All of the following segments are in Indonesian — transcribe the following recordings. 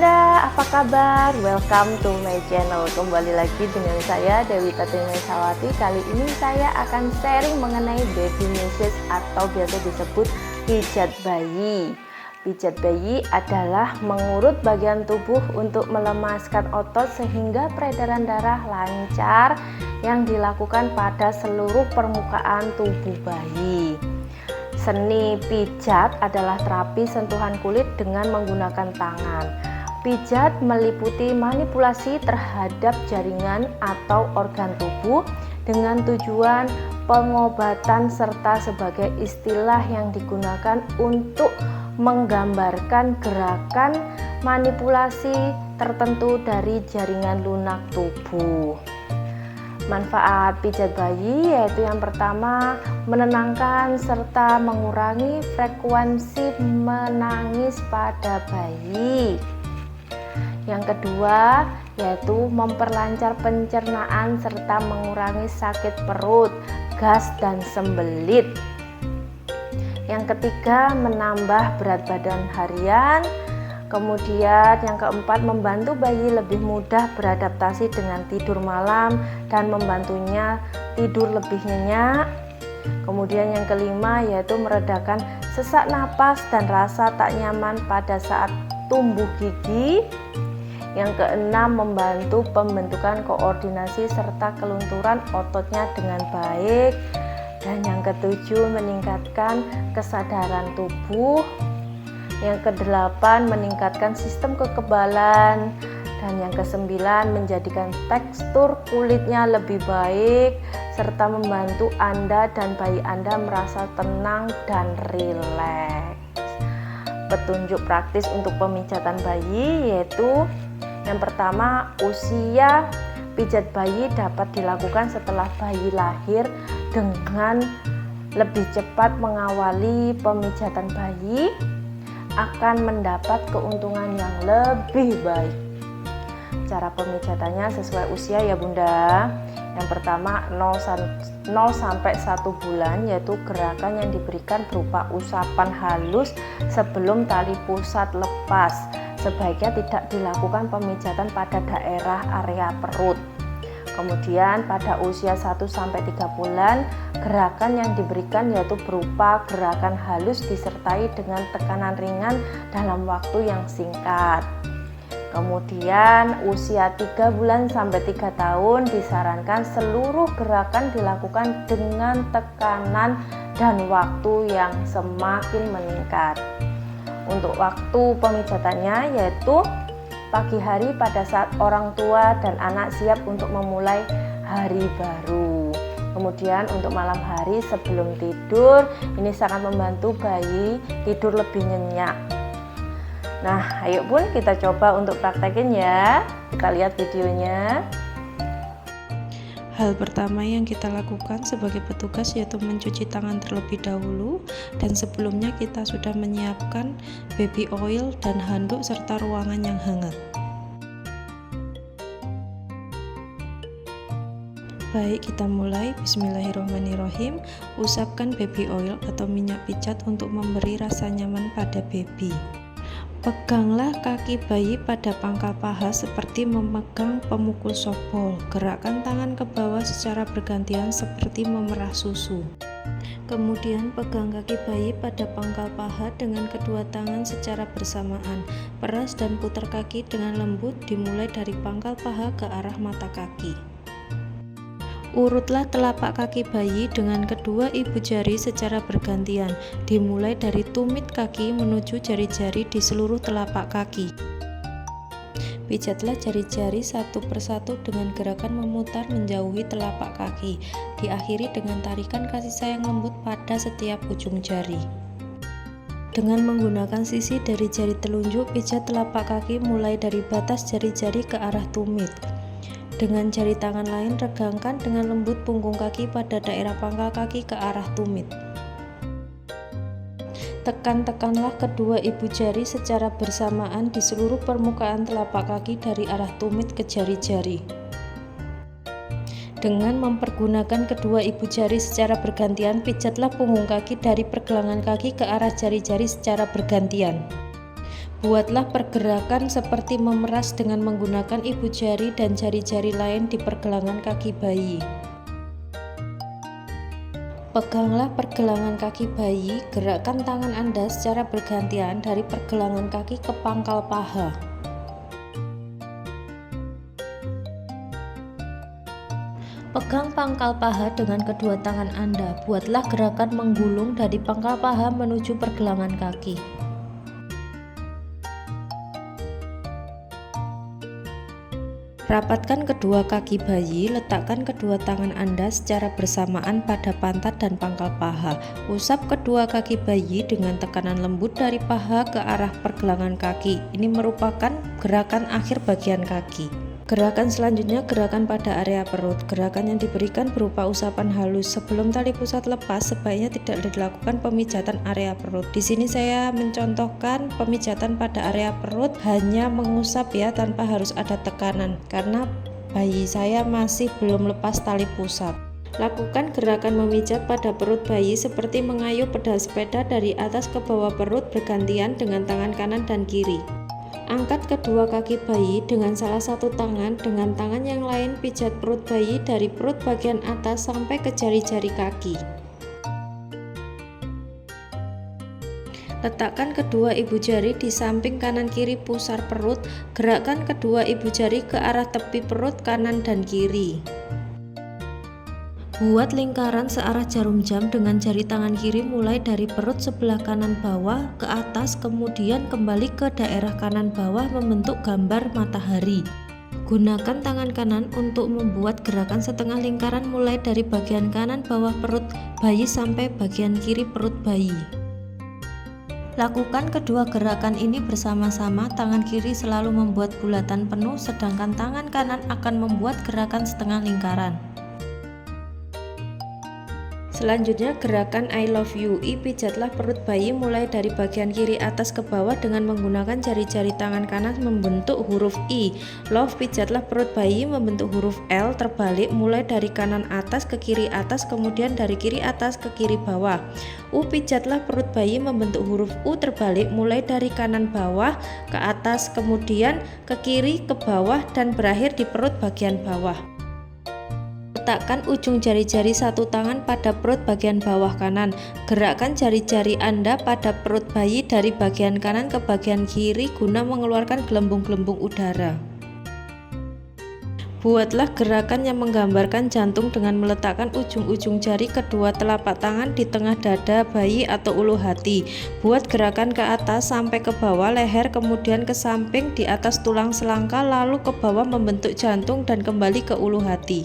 Bunda, apa kabar? Welcome to my channel. Kembali lagi dengan saya Dewi Tatimesawati. Kali ini saya akan sharing mengenai baby massage atau biasa disebut pijat bayi. Pijat bayi adalah mengurut bagian tubuh untuk melemaskan otot sehingga peredaran darah lancar yang dilakukan pada seluruh permukaan tubuh bayi. Seni pijat adalah terapi sentuhan kulit dengan menggunakan tangan. Pijat meliputi manipulasi terhadap jaringan atau organ tubuh dengan tujuan pengobatan serta sebagai istilah yang digunakan untuk menggambarkan gerakan manipulasi tertentu dari jaringan lunak tubuh. Manfaat pijat bayi yaitu yang pertama, menenangkan serta mengurangi frekuensi menangis pada bayi. Yang kedua yaitu memperlancar pencernaan serta mengurangi sakit perut, gas dan sembelit. Yang ketiga, menambah berat badan harian. Kemudian yang keempat, membantu bayi lebih mudah beradaptasi dengan tidur malam dan membantunya tidur lebih nyenyak. Kemudian yang kelima yaitu meredakan sesak napas dan rasa tak nyaman pada saat tumbuh gigi. Yang keenam, membantu pembentukan koordinasi serta kelunturan ototnya dengan baik. Dan yang ketujuh, meningkatkan kesadaran tubuh. Yang kedelapan, meningkatkan sistem kekebalan. Dan yang kesembilan, menjadikan tekstur kulitnya lebih baik serta membantu Anda dan bayi Anda merasa tenang dan rileks. Petunjuk praktis untuk pemijatan bayi yaitu yang pertama, usia pijat bayi dapat dilakukan setelah bayi lahir dengan lebih cepat mengawali pemijatan bayi akan mendapat keuntungan yang lebih baik. Cara pemijatannya sesuai usia ya Bunda. Yang pertama 0 sampai 1 bulan yaitu gerakan yang diberikan berupa usapan halus sebelum tali pusat lepas. Sebaiknya tidak dilakukan pemijatan pada daerah area perut. Kemudian pada usia 1 sampai 3 bulan, gerakan yang diberikan yaitu berupa gerakan halus disertai dengan tekanan ringan dalam waktu yang singkat. Kemudian usia 3 bulan sampai 3 tahun disarankan seluruh gerakan dilakukan dengan tekanan dan waktu yang semakin meningkat. Untuk waktu pemijatannya yaitu pagi hari pada saat orang tua dan anak siap untuk memulai hari baru. Kemudian untuk malam hari sebelum tidur, ini sangat membantu bayi tidur lebih nyenyak. Nah, ayo Bun kita coba untuk praktekin ya. Kita lihat videonya. Hal pertama yang kita lakukan sebagai petugas yaitu mencuci tangan terlebih dahulu, dan sebelumnya kita sudah menyiapkan baby oil dan handuk serta ruangan yang hangat. Baik, kita mulai. Bismillahirrahmanirrahim. Usapkan baby oil atau minyak pijat untuk memberi rasa nyaman pada baby. Peganglah kaki bayi pada pangkal paha seperti memegang pemukul softball. Gerakkan tangan ke bawah secara bergantian seperti memerah susu. Kemudian pegang kaki bayi pada pangkal paha dengan kedua tangan secara bersamaan. Peras dan putar kaki dengan lembut dimulai dari pangkal paha ke arah mata kaki. Urutlah telapak kaki bayi dengan kedua ibu jari secara bergantian, dimulai dari tumit kaki menuju jari-jari di seluruh telapak kaki. Pijatlah jari-jari satu persatu dengan gerakan memutar menjauhi telapak kaki, diakhiri dengan tarikan kasih sayang lembut pada setiap ujung jari. Dengan menggunakan sisi dari jari telunjuk, pijat telapak kaki mulai dari batas jari-jari ke arah tumit. Dengan jari tangan lain, regangkan dengan lembut punggung kaki pada daerah pangkal kaki ke arah tumit. Tekan-tekanlah kedua ibu jari secara bersamaan di seluruh permukaan telapak kaki dari arah tumit ke jari-jari. Dengan mempergunakan kedua ibu jari secara bergantian, pijatlah punggung kaki dari pergelangan kaki ke arah jari-jari secara bergantian. Buatlah pergerakan seperti memeras dengan menggunakan ibu jari dan jari-jari lain di pergelangan kaki bayi. Peganglah pergelangan kaki bayi, gerakkan tangan Anda secara bergantian dari pergelangan kaki ke pangkal paha. Pegang pangkal paha dengan kedua tangan Anda. Buatlah gerakan menggulung dari pangkal paha menuju pergelangan kaki. Rapatkan kedua kaki bayi, letakkan kedua tangan Anda secara bersamaan pada pantat dan pangkal paha. Usap kedua kaki bayi dengan tekanan lembut dari paha ke arah pergelangan kaki. Ini merupakan gerakan akhir bagian kaki. Gerakan selanjutnya gerakan pada area perut. Gerakan yang diberikan berupa usapan halus. Sebelum tali pusat lepas, sebaiknya tidak dilakukan pemijatan area perut. Di sini saya mencontohkan pemijatan pada area perut, hanya mengusap ya, tanpa harus ada tekanan karena bayi saya masih belum lepas tali pusat. Lakukan gerakan memijat pada perut bayi seperti mengayuh pedal sepeda dari atas ke bawah perut bergantian dengan tangan kanan dan kiri. Angkat kedua kaki bayi dengan salah satu tangan, dengan tangan yang lain pijat perut bayi dari perut bagian atas sampai ke jari-jari kaki. Letakkan kedua ibu jari di samping kanan kiri pusar perut, gerakkan kedua ibu jari ke arah tepi perut kanan dan kiri. Buat lingkaran searah jarum jam dengan jari tangan kiri mulai dari perut sebelah kanan bawah ke atas, kemudian kembali ke daerah kanan bawah membentuk gambar matahari. Gunakan tangan kanan untuk membuat gerakan setengah lingkaran mulai dari bagian kanan bawah perut bayi sampai bagian kiri perut bayi. Lakukan kedua gerakan ini bersama-sama, tangan kiri selalu membuat bulatan penuh sedangkan tangan kanan akan membuat gerakan setengah lingkaran. Selanjutnya gerakan I love you. Pijatlah perut bayi mulai dari bagian kiri atas ke bawah dengan menggunakan jari-jari tangan kanan membentuk huruf I. Love, pijatlah perut bayi membentuk huruf L terbalik mulai dari kanan atas ke kiri atas, kemudian dari kiri atas ke kiri bawah. Pijatlah perut bayi membentuk huruf U terbalik mulai dari kanan bawah ke atas, kemudian ke kiri ke bawah dan berakhir di perut bagian bawah. Letakkan ujung jari-jari satu tangan pada perut bagian bawah kanan. Gerakkan jari-jari Anda pada perut bayi dari bagian kanan ke bagian kiri guna mengeluarkan gelembung-gelembung udara. Buatlah gerakan yang menggambarkan jantung dengan meletakkan ujung-ujung jari kedua telapak tangan di tengah dada bayi atau ulu hati. Buat gerakan ke atas sampai ke bawah leher, kemudian ke samping di atas tulang selangka, lalu ke bawah membentuk jantung dan kembali ke ulu hati.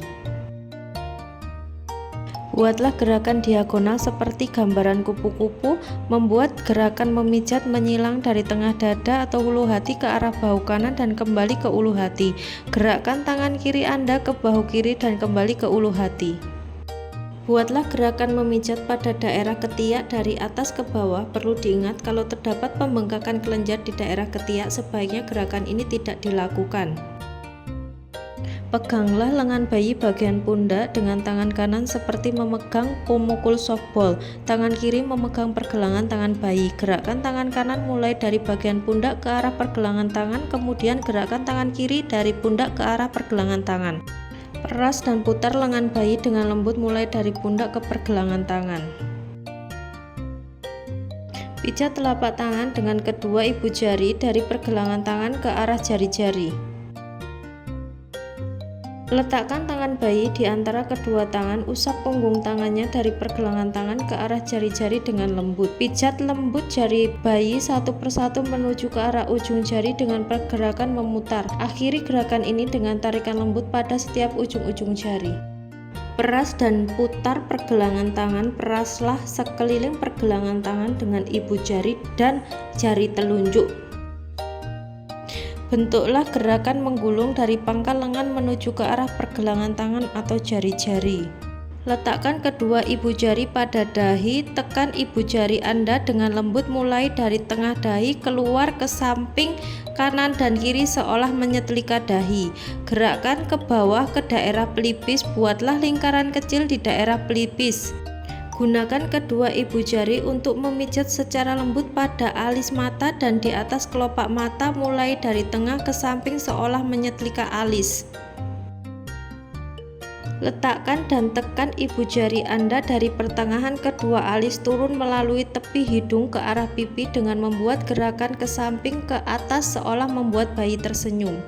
Buatlah gerakan diagonal seperti gambaran kupu-kupu, membuat gerakan memijat menyilang dari tengah dada atau ulu hati ke arah bahu kanan dan kembali ke ulu hati. Gerakkan tangan kiri Anda ke bahu kiri dan kembali ke ulu hati. Buatlah gerakan memijat pada daerah ketiak dari atas ke bawah. Perlu diingat kalau terdapat pembengkakan kelenjar di daerah ketiak, sebaiknya gerakan ini tidak dilakukan. Peganglah lengan bayi bagian pundak dengan tangan kanan seperti memegang pemukul softball. Tangan kiri memegang pergelangan tangan bayi. Gerakkan tangan kanan mulai dari bagian pundak ke arah pergelangan tangan, kemudian gerakkan tangan kiri dari pundak ke arah pergelangan tangan. Peras dan putar lengan bayi dengan lembut mulai dari pundak ke pergelangan tangan. Pijat telapak tangan dengan kedua ibu jari dari pergelangan tangan ke arah jari-jari. Letakkan tangan bayi di antara kedua tangan, usap punggung tangannya dari pergelangan tangan ke arah jari-jari dengan lembut. Pijat lembut jari bayi satu persatu menuju ke arah ujung jari dengan pergerakan memutar. Akhiri gerakan ini dengan tarikan lembut pada setiap ujung-ujung jari. Peras dan putar pergelangan tangan. Peraslah sekeliling pergelangan tangan dengan ibu jari dan jari telunjuk. Bentuklah gerakan menggulung dari pangkal lengan menuju ke arah pergelangan tangan atau jari-jari. Letakkan kedua ibu jari pada dahi, tekan ibu jari Anda dengan lembut mulai dari tengah dahi keluar ke samping kanan dan kiri seolah menyetrika dahi. Gerakkan ke bawah ke daerah pelipis, buatlah lingkaran kecil di daerah pelipis. Gunakan kedua ibu jari untuk memijat secara lembut pada alis mata dan di atas kelopak mata mulai dari tengah ke samping seolah menyetrika alis. Letakkan dan tekan ibu jari Anda dari pertengahan kedua alis turun melalui tepi hidung ke arah pipi dengan membuat gerakan ke samping ke atas seolah membuat bayi tersenyum.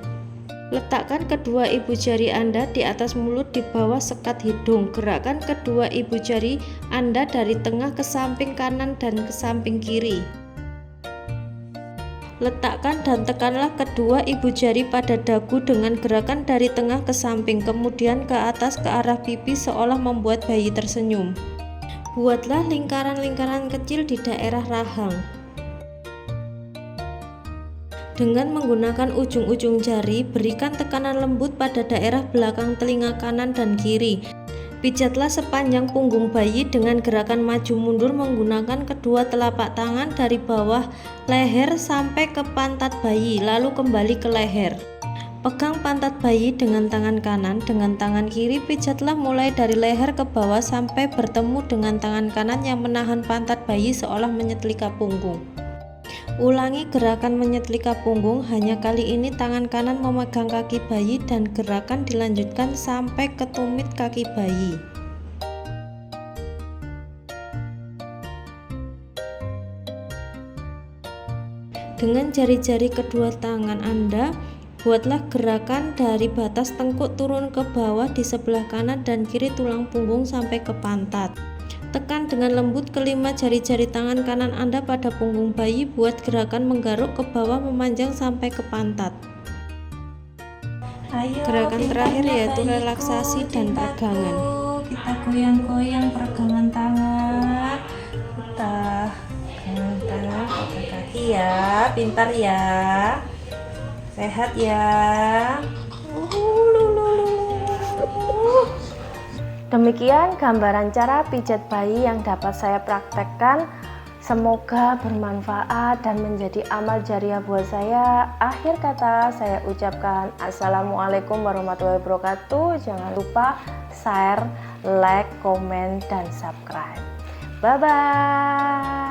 Letakkan kedua ibu jari Anda di atas mulut di bawah sekat hidung. Gerakkan kedua ibu jari Anda dari tengah ke samping kanan dan ke samping kiri. Letakkan dan tekanlah kedua ibu jari pada dagu dengan gerakan dari tengah ke samping, kemudian ke atas ke arah pipi seolah membuat bayi tersenyum. Buatlah lingkaran-lingkaran kecil di daerah rahang. Dengan menggunakan ujung-ujung jari, berikan tekanan lembut pada daerah belakang telinga kanan dan kiri. Pijatlah sepanjang punggung bayi dengan gerakan maju mundur menggunakan kedua telapak tangan dari bawah leher sampai ke pantat bayi, lalu kembali ke leher. Pegang pantat bayi dengan tangan kanan, dengan tangan kiri pijatlah mulai dari leher ke bawah sampai bertemu dengan tangan kanan yang menahan pantat bayi seolah menyetrika punggung. Ulangi gerakan menyetrika punggung, hanya kali ini tangan kanan memegang kaki bayi dan gerakan dilanjutkan sampai ke tumit kaki bayi. Dengan jari-jari kedua tangan Anda, buatlah gerakan dari batas tengkuk turun ke bawah di sebelah kanan dan kiri tulang punggung sampai ke pantat. Tekan dengan lembut kelima jari-jari tangan kanan Anda pada punggung bayi, buat gerakan menggaruk ke bawah memanjang sampai ke pantat. Ayo, Gerakan terakhir yaitu bayiku, relaksasi dan peregangan. Kita goyang-goyang peregangan tangan. Kita peregangan tangan, pegang kaki ya. Pintar ya. Sehat ya. Demikian gambaran cara pijat bayi yang dapat saya praktekkan. Semoga bermanfaat dan menjadi amal jariah buat saya. Akhir kata saya ucapkan Assalamualaikum warahmatullahi wabarakatuh. Jangan lupa share, like, komen, dan subscribe. Bye-bye.